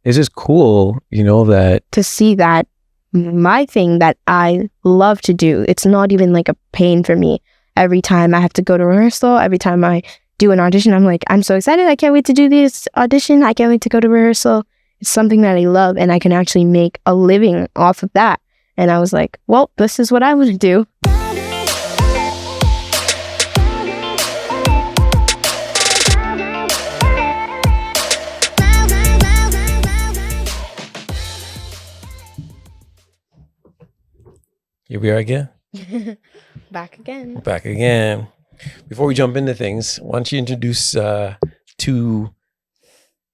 it's just cool, that to see that my thing that I love to do, it's not even like a pain for me. Every time I have to go to rehearsal, every time I do an audition, I'm like, I'm so excited. I can't wait to do this audition. I can't wait to go to rehearsal. It's something that I love, and I can actually make a living off of that. And I was like, well, this is what I would do. Here we are again. Back again. Back again. Before we jump into things, why don't you introduce two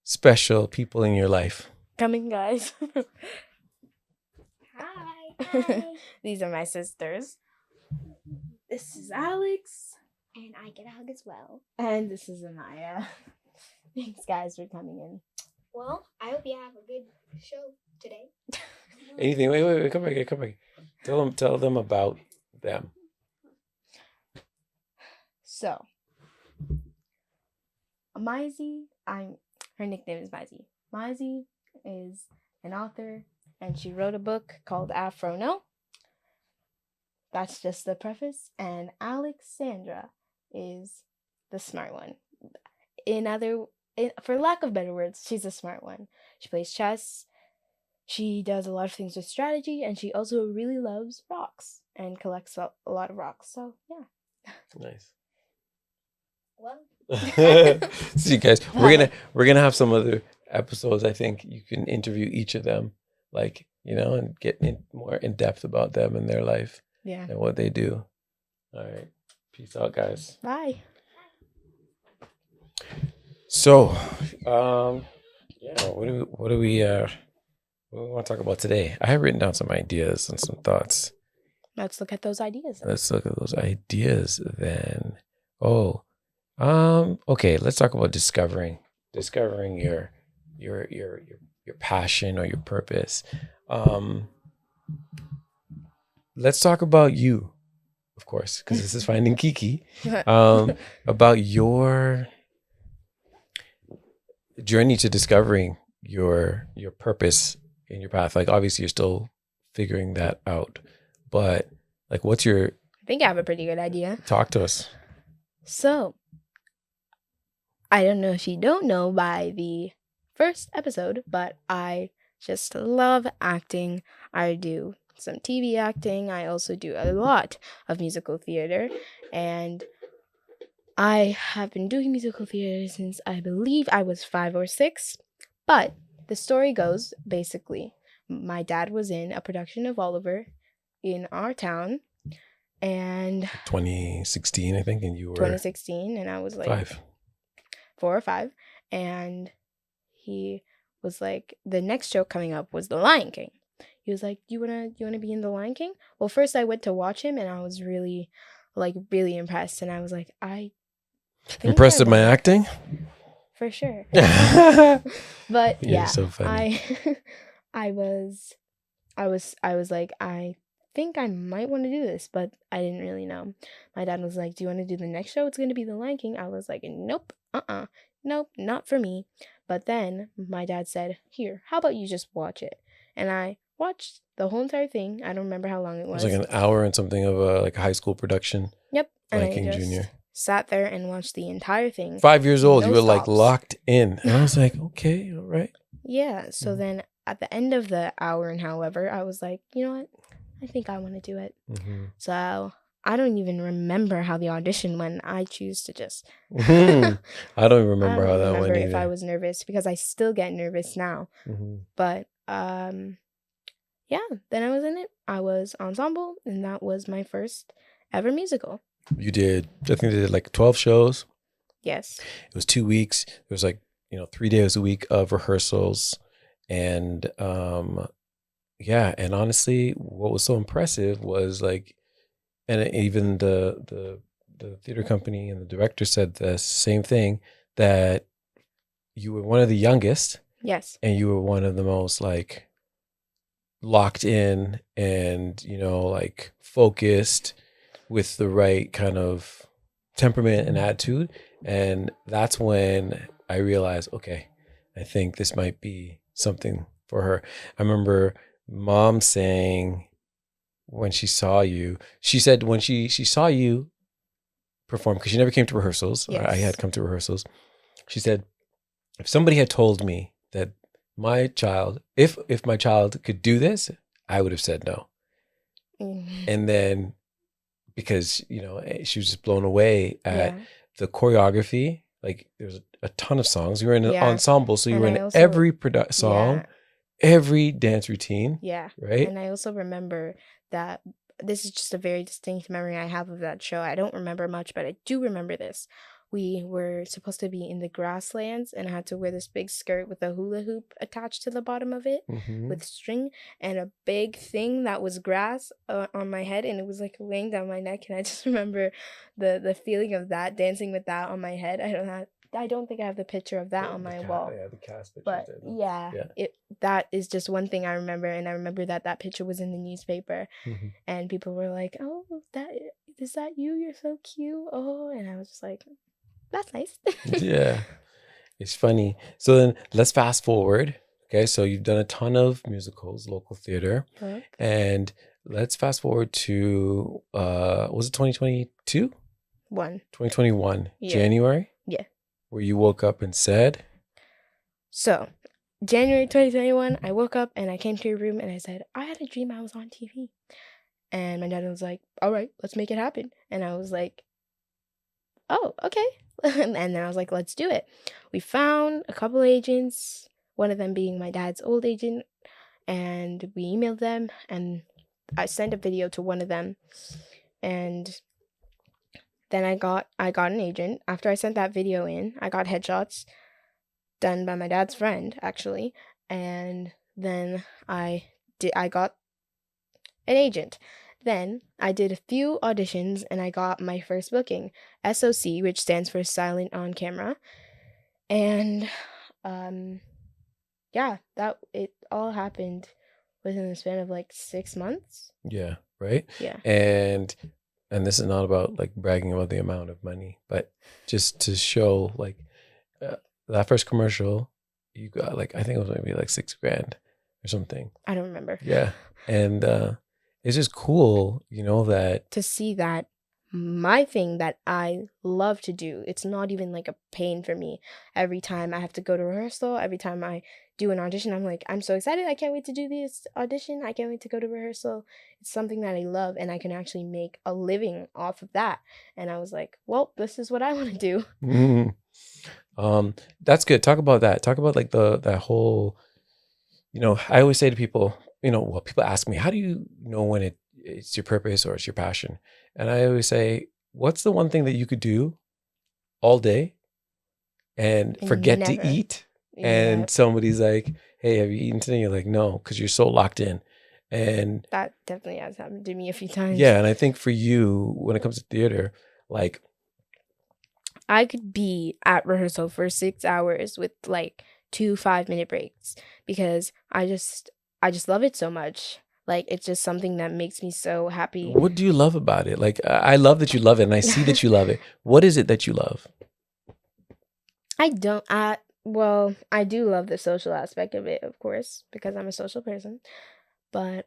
special people in your life? Coming, guys. Hi. These are my sisters. This is Alex. And I get a hug as well. And this is Anaya. Thanks, guys, for coming in. Well, I hope you have a good show today. Anything? Wait, come back. Tell them about them. So, Maisie, her nickname is Maisie. Maisie is an author, and she wrote a book called Afro No. That's just the preface. And Alexandra is the smart one. For lack of better words, she's a smart one. She plays chess. She does a lot of things with strategy, and she also really loves rocks and collects a lot of rocks. So, yeah. Nice. Well, See, guys, we're gonna have some other episodes. I think you can interview each of them, and get more in depth about them and their life, and what they do. All right, peace out, guys. Bye. So, what do we want to talk about today? I have written down some ideas and some thoughts. Let's look at those ideas. Let's look at those ideas then. Okay, let's talk about discovering your passion or your purpose. Let's talk about you, of course, because this is Finding KeeKee. About your journey to discovering your purpose in your path. Like, obviously you're still figuring that out, but what's your... I think I have a pretty good idea. Talk to us. So, I don't know if you don't know by the first episode, but I just love acting. I do some TV acting. I also do a lot of musical theater, and I have been doing musical theater since I believe I was 5 or 6. But the story goes, basically, my dad was in a production of Oliver in our town, and 2016, I think, and you were 2016, and I was 5. 4 or 5, and he was like, the next show coming up was The Lion King. He was like, you wanna be in The Lion King? Well, first I went to watch him, and I was really impressed, and I was like, I think impressed with my acting? For sure. But yeah, so funny. I was like, I think I might want to do this, but I didn't really know. My dad was like, do you want to do the next show? It's going to be The Lion King. I was like, nope, nope, not for me. But then my dad said, here, how about you just watch it? And I watched the whole entire thing. I don't remember how long it was. It was like an hour and something of a high school production. Yep. Lion King Jr. Sat there and watched the entire thing. 5 years old, you were stops. locked in. And I was like, okay, all right. Yeah. So then at the end of the hour and however, I was like, you know what? I think I want to do it. Mm-hmm. So I don't even remember how the audition went. I choose to just... I don't even remember how that went if either. I was nervous, because I still get nervous now. Mm-hmm. But yeah, then I was in it. I was ensemble, and that was my first ever musical. You did, I think they did 12 shows. Yes. It was 2 weeks. It was 3 days a week of rehearsals. And yeah, and honestly, what was so impressive was and even the theater company and the director said the same thing, that you were one of the youngest. Yes. And you were one of the most locked in and, focused, with the right kind of temperament and attitude. And that's when I realized, okay, I think this might be something for her. I remember mom saying when she saw you, she said when she saw you perform, because she never came to rehearsals. I had Yes. come to rehearsals. She said, if somebody had told me that my child, if my child could do this, I would have said no. Mhm. And then because she was just blown away at Yeah. the choreography. Like there's a ton of songs. You were in an Yeah. ensemble, so you And were I in also, every song, yeah, every dance routine, yeah. right? And I also remember that this is just a very distinct memory I have of that show. I don't remember much, but I do remember this. We were supposed to be in the grasslands, and I had to wear this big skirt with a hula hoop attached to the bottom of it Hmm. with string and a big thing that was grass on my head, and it was like laying down my neck. And I just remember the feeling of that, dancing with that on my head. I don't think I have the picture of that on my wall. Yeah, the cast pictures But there. Though. yeah, Yeah. that is just one thing I remember, and I remember that picture was in the newspaper, Hmm. and people were like, "Oh, that is that you? You're so cute." Oh, and I was just like, "That's nice." Yeah, it's funny. So then let's fast forward. Okay, so you've done a ton of musicals, local theater, Yup. and let's fast forward to was it 2022? One. 2021, Yeah. January, Yeah. where you woke up and said, So, January 2021, I woke up and I came to your room and I said, "I had a dream I was on TV." And my dad was like, "All right, let's make it happen." And I was like, "Oh, okay." And then I was like, "Let's do it." We found a couple agents, one of them being my dad's old agent, and we emailed them, and I sent a video to one of them, and then I got an agent. After I sent that video in, I got headshots done by my dad's friend actually, and then I got an agent. Then I did a few auditions and I got my first booking, SOC, which stands for Silent on Camera. And um yeah, that it all happened within the span of like 6 months. yeah, right? Yeah. And this is not about like bragging about the amount of money, but just to show like uh, that first commercial, you got like, I think it was maybe like 6 grand or something. I don't remember. Yeah. And it's just cool, that. To see that my thing that I love to do, it's not even like a pain for me. Every time I have to go to rehearsal, every time I do an audition, I'm like, I'm so excited. I can't wait to do this audition. I can't wait to go to rehearsal. It's something that I love and I can actually make a living off of that. And I was like, well, this is what I want to do. Mhm. That's good. Talk about that. Talk about like that whole, I always say to people, well, people ask me, how do you know when it's your purpose or it's your passion? And I always say, what's the one thing that you could do all day and And forget to never. eat? Yeah, And somebody's like, hey, have you eaten today? You're like, no, because you're so locked in. And that definitely has happened to me a few times. yeah, and I think for you, when it comes to theater, like, I could be at rehearsal for 6 hours with like 2 5-minute breaks because I just love it so much. Like it's just something that makes me so happy. what do you love about it? Like, I love that you love it, and I see that you love it. What is it that you love? I don't well, I do love the social aspect of it, of course, because I'm a social person, but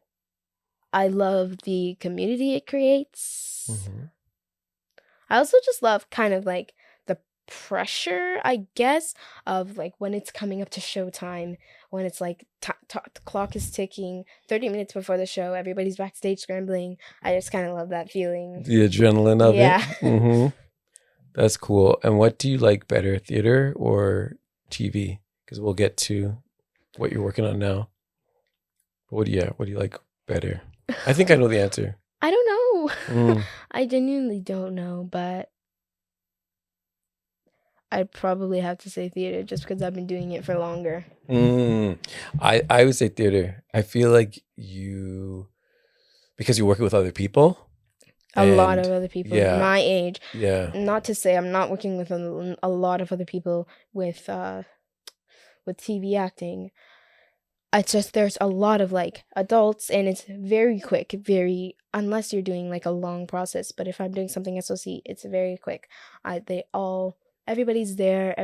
I love the community it creates. Hmm. I also just love kind of like the pressure, I guess, of like when it's coming up to showtime, when it's like the clock is ticking, 30 minutes before the show, everybody's backstage scrambling. I just kind of love that feeling. The adrenaline of it. Yeah. Hmm. That's cool. And what do you like better, theater or TV? Because we'll get to what you're working on now. But what do you like better? I think I know the answer. I don't know. Mm. I genuinely don't know, but I'd probably have to say theater just because I've been doing it for longer. Mm. I would say theater. I feel like because you're working with other people. A lot And of other people yeah, my age. yeah, Not to say I'm not working with a lot of other people with TV acting. It's just there's a lot of like adults and it's very quick, very unless you're doing like a long process. But if I'm doing something SOC, it's very quick. They all everybody's there,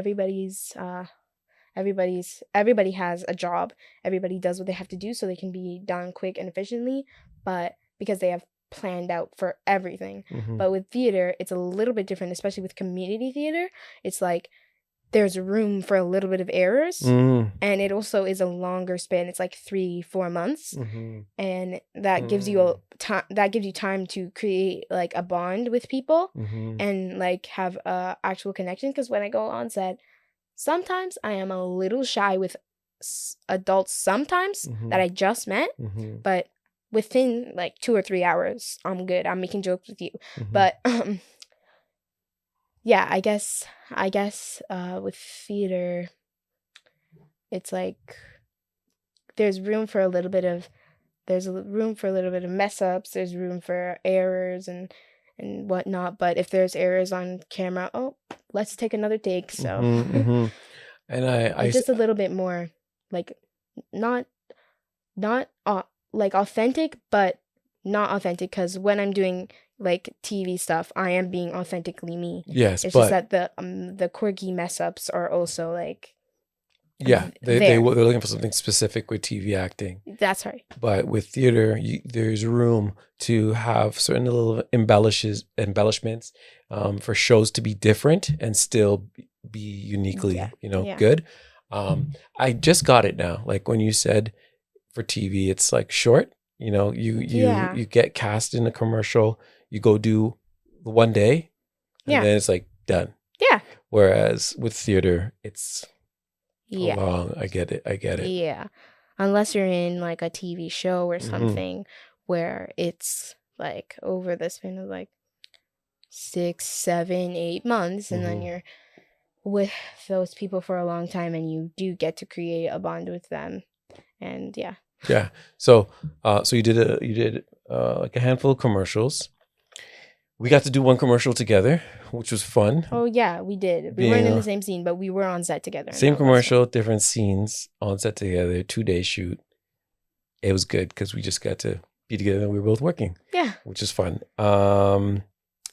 everybody has a job. Everybody does what they have to do so they can be done quick and efficiently, but because they have planned out for everything. Mhm. But with theater, it's a little bit different, especially with community theater. It's like there's room for a little bit of errors, Mm. and it also is a longer span. It's like 3-4 months, Mhm. and that gives you time to create like a bond with people Mhm. and like have a actual connection. Because when I go on set, sometimes I am a little shy with adults sometimes that Mhm. I just met, Mhm. but within like 2 or 3 hours I'm good. I'm making jokes with you. Mhm. But yeah, I guess with theater it's like there's room for a little bit of mess ups, there's room for errors and whatnot, but if there's errors on camera, oh, let's take another take. So Mhm. Mhm. And it's just a little bit more like not like authentic, but not authentic, because when I'm doing like TV stuff, I am being authentically me. yes, It's just but that the quirky mess ups are also like yeah, there. they're looking for something specific with TV acting. That's right. But with theater, there's room to have certain little embellishments for shows to be different and still be uniquely, Yeah. Yeah. good. I just got it now. Like when you said for TV, it's like short. Yeah. You get cast in a commercial, you go do one day, and Yeah. then it's like done. Yeah. Whereas with theater, it's Yeah. long. I get it. I get it. Yeah. Unless you're in like a TV show or Mhm. something where it's like over the span of like 6, 7, 8 months, and then Mhm. you're with those people for a long time and you do get to create a bond with them. And yeah. Yeah. So, so you did like a handful of commercials. We got to do one commercial together, which was fun. Oh yeah, we did. We Being weren't in the same scene, but we were on set together. And Same that was fun. commercial, different scenes on set together, 2-day shoot. It was good because we just got to be together and we were both working, Yeah. which is fun.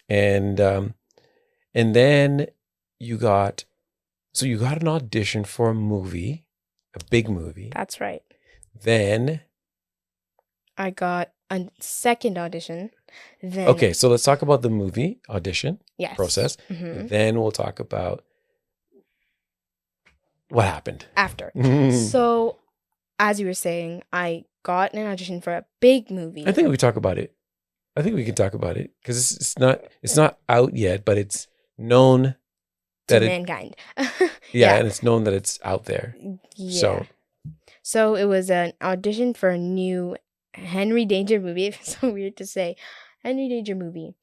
And then you got an audition for a movie, a big movie. That's right. Then I got a second audition. Then okay, so let's talk about the movie audition yes. process. Mhm. Then we'll talk about what happened After. So, as you were saying, I got an audition for a big movie. I think we talk about it. I think we can talk about it because it's not out yet, but it's known to that mankind. yeah, and it's known that it's out there. Yeah. So it was an audition for a new Henry Danger movie. It's so weird to say, Henry Danger movie.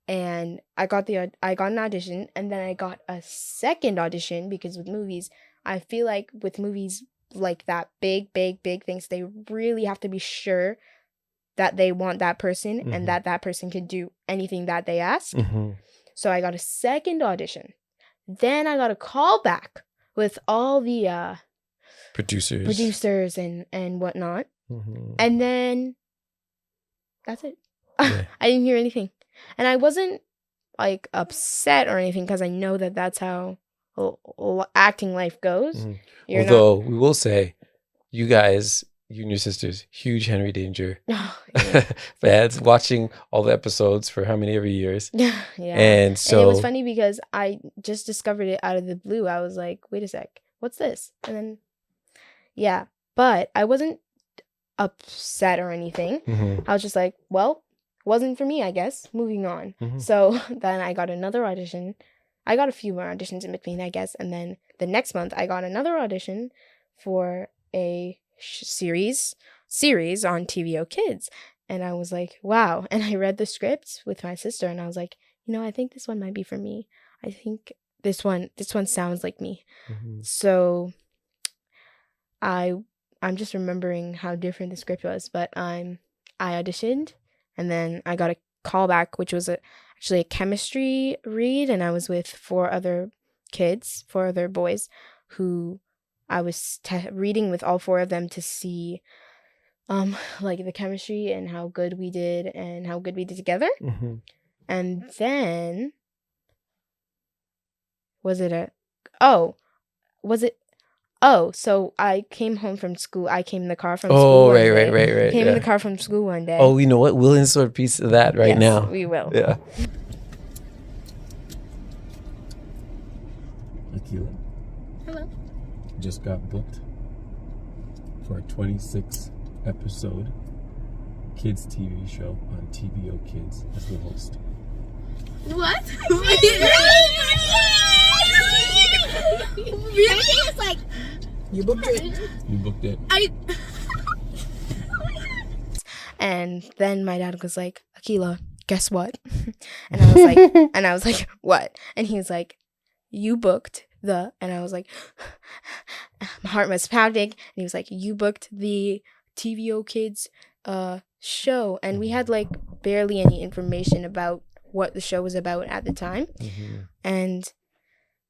And I got an audition, and then I got a second audition because with movies, I feel like with movies like that, big things, they really have to be sure that they want that person Mhm. and that person can do anything that they ask. Mm-hmm. So I got a second audition. Then I got a call back with all the producers and whatnot. Mm-hmm. And then that's it. Yeah. I didn't hear anything. And I wasn't like upset or anything because I know that that's how acting life goes. Mm-hmm. Although we will say, you guys, you and your sisters, huge Henry Danger fans, watching all the episodes for how many every years. Yeah. And so it was funny because I just discovered it out of the blue. I was like, wait a sec, what's this? And then yeah, but I wasn't upset or anything. Mm-hmm. I was just like, well, wasn't for me, I guess. Moving on. Mm-hmm. So then I got another audition. I got a few more auditions in between, I guess. And then the next month, I got another audition for a series on TVO Kids. And I was like, wow. And I read the script with my sister, and I was like, I think this one might be for me. I think this one sounds like me. Mm-hmm. So I'm just remembering how different the script was, but I auditioned, and then I got a callback, which was actually a chemistry read, and I was with 4 other boys, who I was reading with all 4 of them to see, like the chemistry and how good we did together. Mm-hmm. And then was it Oh, so I came home from school. I came in the car from school Oh, one right, right, day. right, right. Came in the Yeah. car from school one day. Oh, you know what? We'll insert a piece of that right Yes, now. we will. Yeah. Akila Hello. just got booked for a 26 episode kids TV show on TVO Kids as the host. What? Everything is like You booked it. You booked it. And then my dad was like, Akila, guess what? And I was like, what? And he was like, you booked the, and I was like, my heart was pounding. And he was like, you booked the TVO Kids show. And we had like barely any information about what the show was about at the time. Mm-hmm. And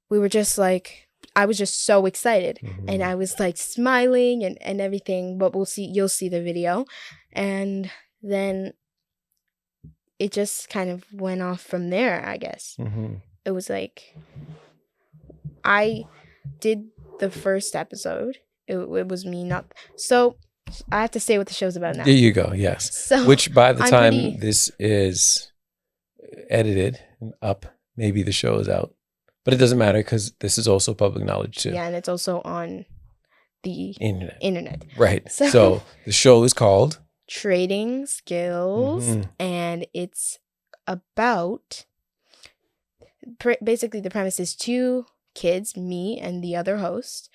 we were just like, I was just so excited. Mm-hmm. And I was like smiling and everything, but you'll see the video. And then it just kind of went off from there, I guess. Mm-hmm. It was like, I did the first episode. It was me, not, so I have to say what the show's about now. There you go. Yes. So Which by the I'm time pretty- this is edited and up, maybe the show is out. But it doesn't matter because this is also public knowledge too. Yeah, and it's also on the internet. Right. So- So the show is called Trading Skills, Mhm. and it's about, basically the premise is two kids, me and the other host,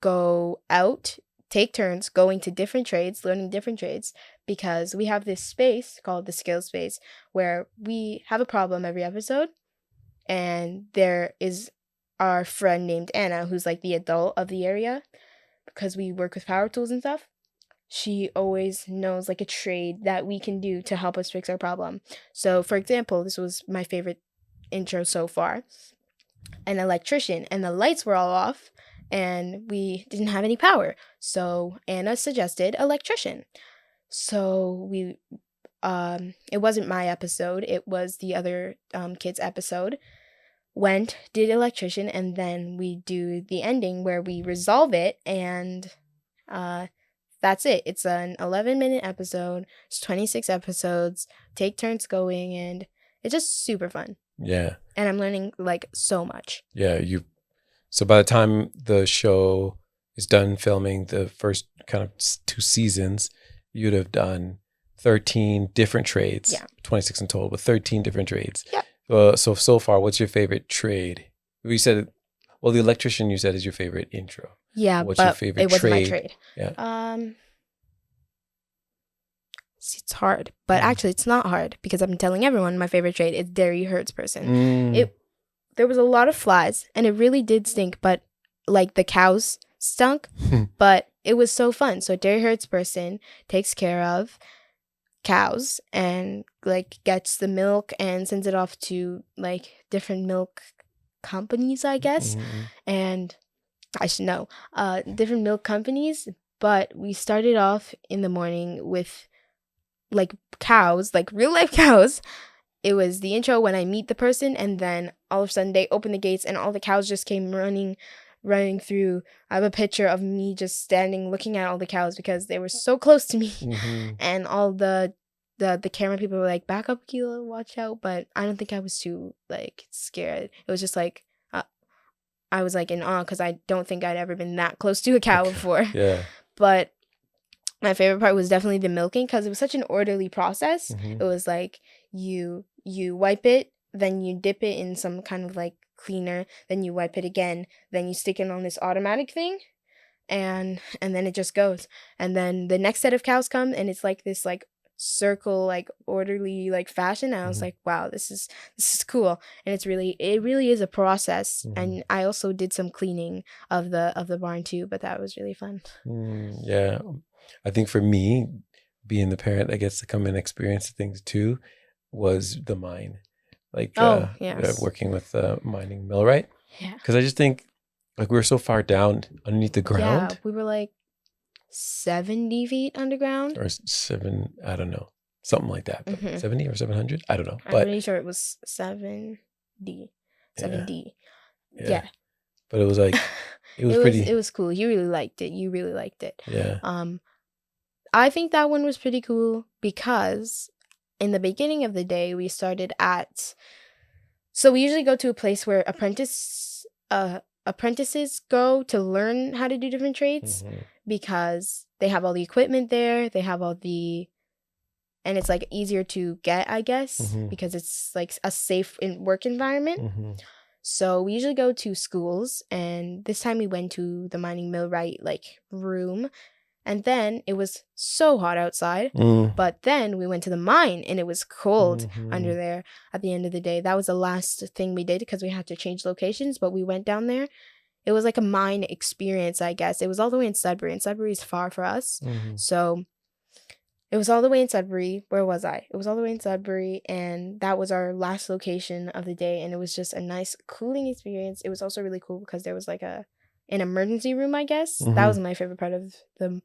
go out, take turns going to different trades, learning different trades, because we have this space called the skill space where we have a problem every episode, and there is our friend named Anna, who's like the adult of the area, because we work with power tools and stuff. She always knows like a trade that we can do to help us fix our problem. So for example, this was my favorite intro so far, an electrician, and the lights were all off and we didn't have any power. So Anna suggested electrician. So we it wasn't my episode, it was the other kids episode. Did electrician, and then we do the ending where we resolve it, and that's it. It's an 11-minute episode. It's 26 episodes. Take turns going, and it's just super fun. Yeah. And I'm learning like so much. Yeah. So by the time the show is done filming the first kind of 2 seasons, you'd have done 13 different trades. Yeah. 26 in total, but 13 different trades. Yeah. So far, what's your favorite trade? We said, well, the electrician you said is your favorite intro. Yeah, What's but your favorite it wasn't my trade? trade. Yeah. See, it's hard, but actually it's not hard because I've been telling everyone my favorite trade is dairy herds person. There was a lot of flies and it really did stink, but like the cows stunk, but it was so fun. So dairy herds person takes care of cows and like gets the milk and sends it off to like different milk companies, I guess. Mhm. And I should know, different milk companies, but we started off in the morning with like cows, like real life cows. It was the intro when I meet the person, and then all of a sudden they open the gates and all the cows just came running through. I have a picture of me just standing looking at all the cows because they were so close to me. Mhm. And all the camera people were like, back up, Keela, watch out. But I don't think I was too like scared. It was just like I was like in awe because I don't think I'd ever been that close to a cow before. Yeah. But my favorite part was definitely the milking because it was such an orderly process. Mhm. It was like you wipe it, then you dip it in some kind of like cleaner, then you wipe it again, then you stick it on this automatic thing, and then it just goes. And then the next set of cows come, and it's like this like circle, like orderly like fashion. And I was Mhm. like, wow, this is cool. And it really is a process. Mhm. And I also did some cleaning of the barn too, but that was really fun. Yeah. I think for me, being the parent that gets to come and experience things too was the mine. Like yes. working with mining millwright. Yeah. Because I just think like we were so far down underneath the ground. Yeah, we were like 70 feet underground. Or 7, I don't know. Something like that. But Mhm. 70 or 700? I don't know. I'm But pretty sure it was 7D. 7D. Yeah. Yeah. But it was like It was pretty. It was cool. You really liked it. You really liked it. Yeah. I think that one was pretty cool because in the beginning of the day we started at. So we usually go to a place where apprentices go to learn how to do different trades because they have all the equipment there. They have all the, and it's like easier to get, I guess, because it's like a safe work environment. So we usually go to schools, and this time we went to the mining millwright like room, and then it was so hot outside. But then we went to the mine, and it was cold under there. At the end of the day, that was the last thing we did because we had to change locations. But we went down there. It was like a mine experience, I guess. It was all the way in Sudbury, and Sudbury is far for us, so. It was all the way in Sudbury. Where was I? It was all the way in Sudbury, and that was our last location of the day, and it was just a nice cooling experience. It was also really cool because there was like an emergency room, I guess. That was my favorite part of the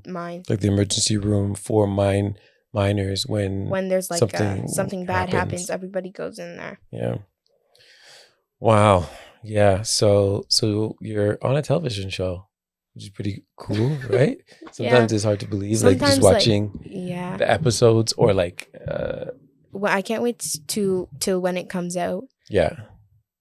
mine. Like the emergency room for miners when there's like something bad happens, everybody goes in there. Yeah. Wow. Yeah. So you're on a television show, which is pretty cool, right? Sometimes it's hard to believe, like just watching the episodes or like. Well, I can't wait till when it comes out. Yeah.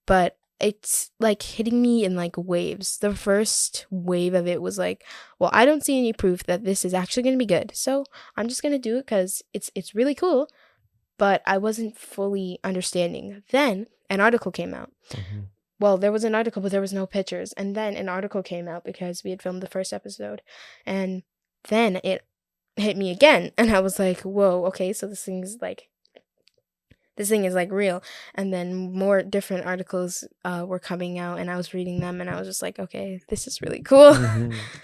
But it's like hitting me in like waves. The first wave of it was like, well, I don't see any proof that this is actually going to be good, so I'm just going to do it because it's really cool. But I wasn't fully understanding. Then an article came out. Well, there was an article, but there was no pictures. And then an article came out because we had filmed the first episode. And then it hit me again. And I was like, whoa, okay, so this thing is like real. And then more different articles were coming out, and I was reading them, and I was just like, okay, this is really cool.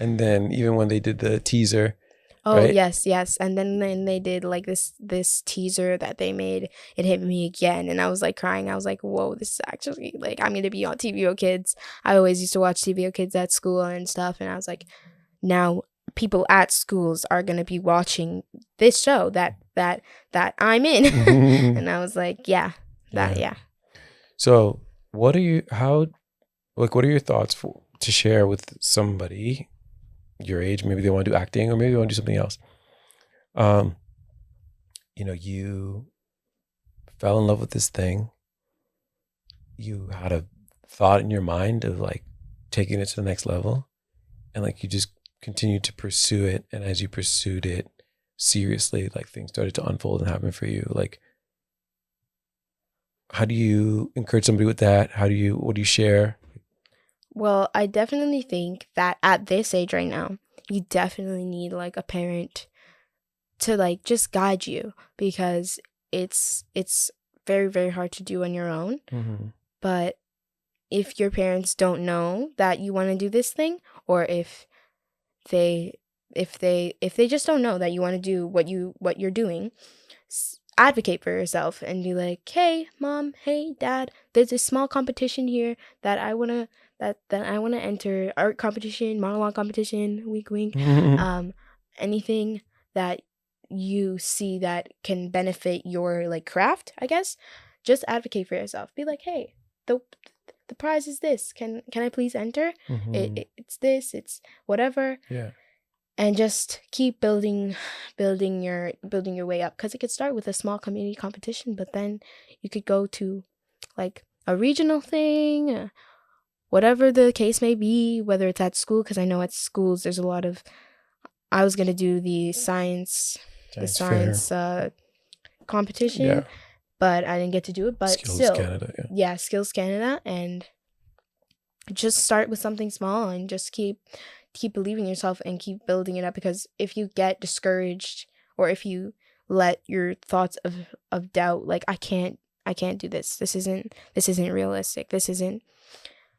And then even when they did the teaser. Oh, right? yes. And then they did like this teaser that they made. It hit me again, and I was like crying. I was like, whoa, this is actually like, I'm going to be on TVO Kids. I always used to watch TVO Kids at school and stuff. And I was like, now people at schools are going to be watching this show that I'm in. And I was like, yeah. So what are your thoughts to share with somebody your age? Maybe they want to do acting, or maybe they want to do something else. You fell in love with this thing. You had a thought in your mind of like taking it to the next level, and like you just continued to pursue it. And as you pursued it seriously, like things started to unfold and happen for you. Like, how do you encourage somebody with that? What do you share? Well, I definitely think that at this age right now, you definitely need like a parent to like just guide you, because it's very, very hard to do on your own. But if your parents don't know that you want to do this thing, or if they just don't know that you want to do what you're doing, advocate for yourself and be like, hey mom, hey dad, there's a small competition here that I want to enter, art competition, monologue competition, wink wink, anything that you see that can benefit your like craft, I guess. Just advocate for yourself. Be like, hey, the prize is this, can I please enter? It's this, it's whatever. Yeah. And just keep building your way up, because it could start with a small community competition, but then you could go to like a regional thing, whatever the case may be, whether it's at school, because I know at schools there's a lot of, I was going to do the science competition, but I didn't get to do it. But Skills Canada, Skills Canada, and just start with something small and just keep believing in yourself and keep building it up. Because if you get discouraged, or if you let your thoughts of doubt, like I can't do this, this isn't realistic,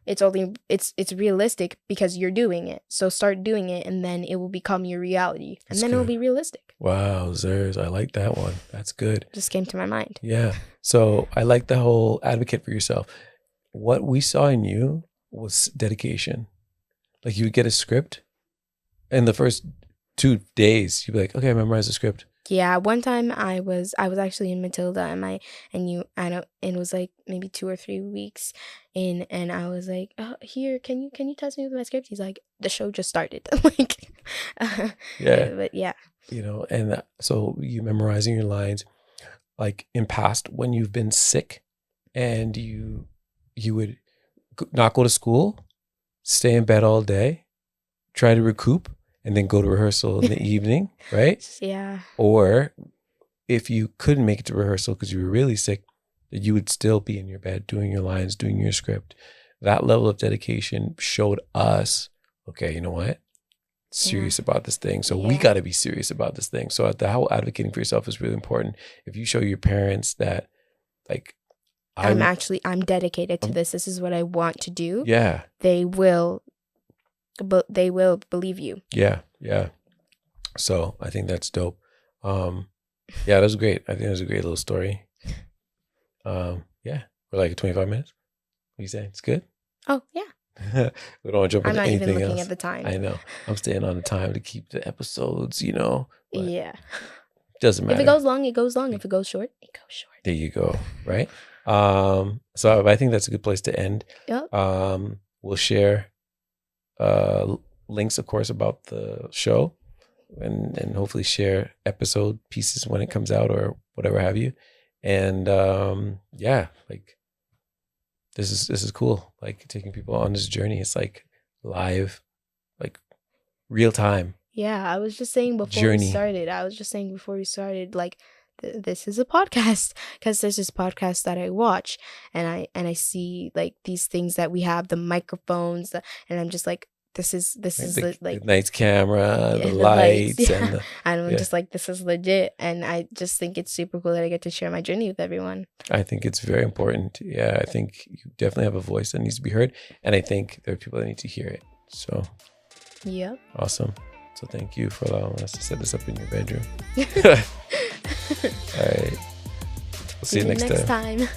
it's realistic because you're doing it. So start doing it, and then it will become your reality. And then it will be realistic. Wow, Zers, I like that one. That's good. Just came to my mind. Yeah. So I like the whole advocate for yourself. What we saw in you was dedication. Like you would get a script, and the first 2 days you'd be like, okay, I memorized the script. Yeah, one time I was actually in Matilda, and it was like maybe 2 or 3 weeks in, and I was like, oh, here, can you test me with my script? He's like, the show just started. Like, Yeah. but yeah. And so you memorizing your lines, like in past when you've been sick and you would not go to school, stay in bed all day, try to recoup, and then go to rehearsal in the evening, right? Yeah. Or if you couldn't make it to rehearsal because you were really sick, that you would still be in your bed doing your lines, doing your script. That level of dedication showed us, okay, you know what? Serious about this thing. So we Yeah. got to be serious about this thing. So the whole advocating for yourself is really important. If you show your parents that, like, I'm dedicated to this. This is what I want to do. Yeah. They will believe you. Yeah. Yeah. So I think that's dope. Yeah, that was great. I think it was a great little story. Yeah, we're like 25 minutes. What do you say? It's good? Oh, yeah. We don't want to jump I'm into not even anything looking else. at the time. I know. I'm staying on the time to keep the episodes, you know. But Yeah. doesn't matter. If it goes long, it goes long. If it goes short, it goes short. There you go. Right. So I think that's a good place to end. Yep. We'll share links, of course, about the show, and hopefully share episode pieces when it comes out or whatever have you. And yeah, like this is cool. Like taking people on this journey. It's like live, like real time. Yeah, I was just saying before we started, like this is a podcast, because there's this podcast that I watch, and I see like these things that we have, the microphones, and I'm just like, this is the like nice camera, the the lights, yeah. and I'm just like, this is legit, and I just think it's super cool that I get to share my journey with everyone. I think it's very important. Yeah, I think you definitely have a voice that needs to be heard, and I think there are people that need to hear it. So, yep. Awesome. So thank you for allowing us to set this up in your bedroom. All right. We'll see you next time.